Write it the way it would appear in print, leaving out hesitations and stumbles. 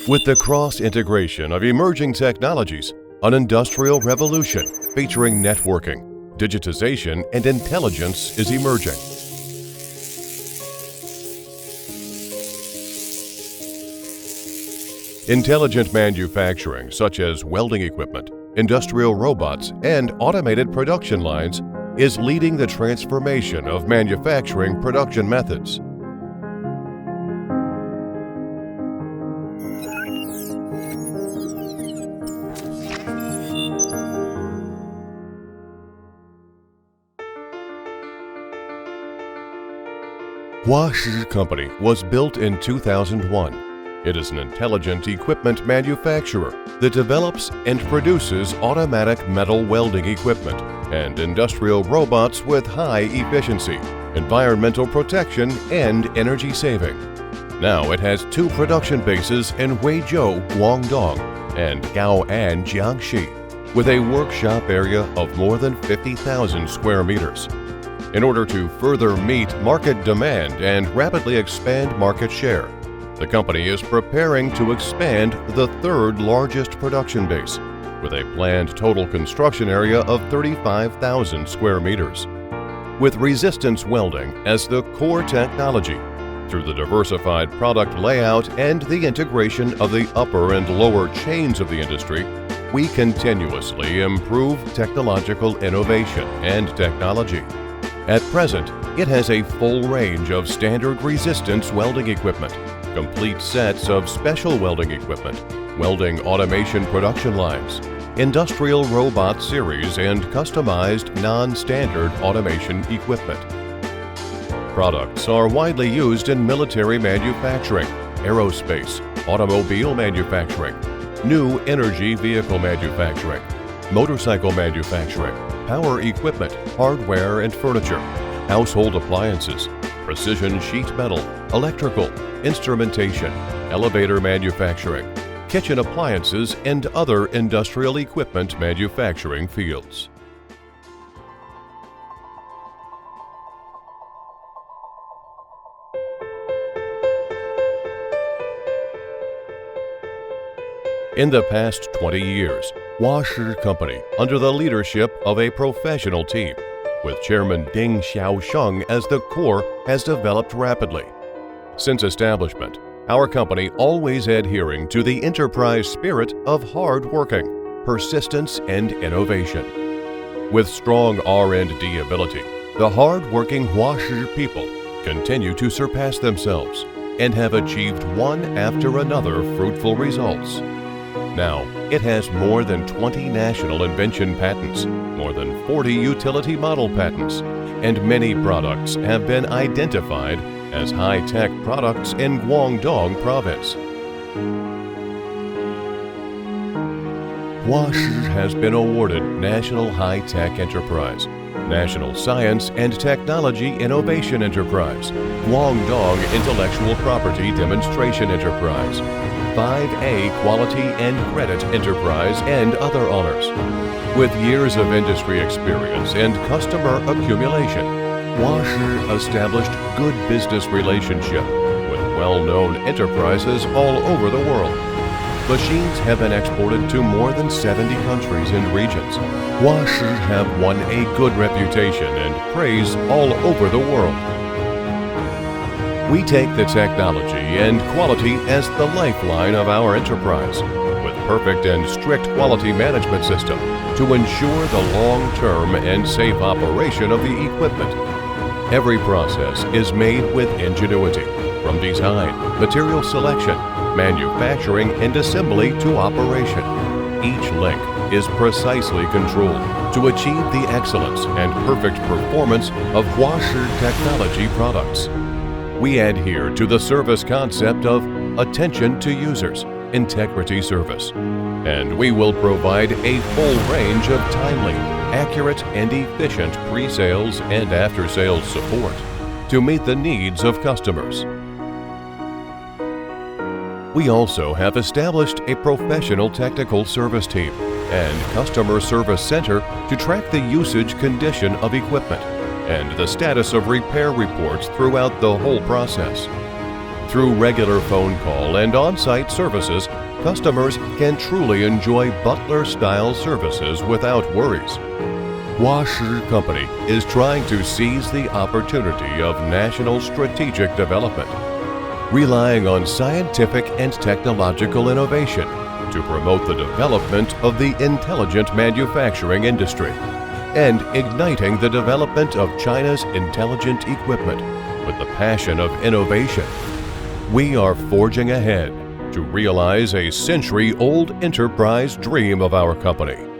With the cross-integration of emerging technologies, an industrial revolution featuring networking, digitization, and intelligence is emerging. Intelligent manufacturing, such as welding equipment, industrial robots, and automated production lines, is leading the transformation of manufacturing production methods. Hwashi Company was built in 2001. It is an intelligent equipment manufacturer that develops and produces automatic metal welding equipment and industrial robots with high efficiency, environmental protection, and energy saving. Now it has 2 production bases in Huizhou, Guangdong, and Gaoan, Jiangxi, with a workshop area of more than 50,000 square meters. In order to further meet market demand and rapidly expand market share, the company is preparing to expand the 3rd largest production base, with a planned total construction area of 35,000 square meters. With resistance welding as the core technology, through the diversified product layout and the integration of the upper and lower chains of the industry, we continuously improve technological innovation and technology. At present, it has a full range of standard resistance welding equipment, complete sets of special welding equipment, welding automation production lines, industrial robot series, and customized non-standard automation equipment. Products are widely used in military manufacturing, aerospace, automobile manufacturing, new energy vehicle manufacturing, motorcycle manufacturing, power equipment, hardware and furniture, household appliances, precision sheet metal, electrical, instrumentation, elevator manufacturing, kitchen appliances, and other industrial equipment manufacturing fields. In the past 20 years, Hwashi Company, under the leadership of a professional team, with Chairman Ding Xiaosheng as the core, has developed rapidly. Since establishment, our company always adhering to the enterprise spirit of hard working, persistence, and innovation. With strong R&D ability, the hard-working Hwashi people continue to surpass themselves and have achieved one after another fruitful results. Now, it has more than 20 national invention patents, more than 40 utility model patents, and many products have been identified as high-tech products in Guangdong province. Hwashi has been awarded National High-Tech Enterprise, National Science and Technology Innovation Enterprise, Guangdong Intellectual Property Demonstration Enterprise, 5A Quality and Credit Enterprise, and other honors. With years of industry experience and customer accumulation, Hwashi established good business relationship with well-known enterprises all over the world. Machines have been exported to more than 70 countries and regions. Hwashi have won a good reputation and praise all over the world. We take the technology and quality as the lifeline of our enterprise, with perfect and strict quality management system to ensure the long-term and safe operation of the equipment. Every process is made with ingenuity, from design, material selection, manufacturing, and assembly to operation. Each link is precisely controlled to achieve the excellence and perfect performance of Hwashi Technology products. We adhere to the service concept of attention to users, integrity service, and we will provide a full range of timely, accurate, and efficient pre-sales and after-sales support to meet the needs of customers. We also have established a professional technical service team and customer service center to track the usage condition of equipment and the status of repair reports throughout the whole process. Through regular phone call and on-site services, customers can truly enjoy butler-style services without worries. Hwashi Company is trying to seize the opportunity of national strategic development, relying on scientific and technological innovation to promote the development of the intelligent manufacturing industry and igniting the development of China's intelligent equipment with the passion of innovation. We are forging ahead to realize a century-old enterprise dream of our company.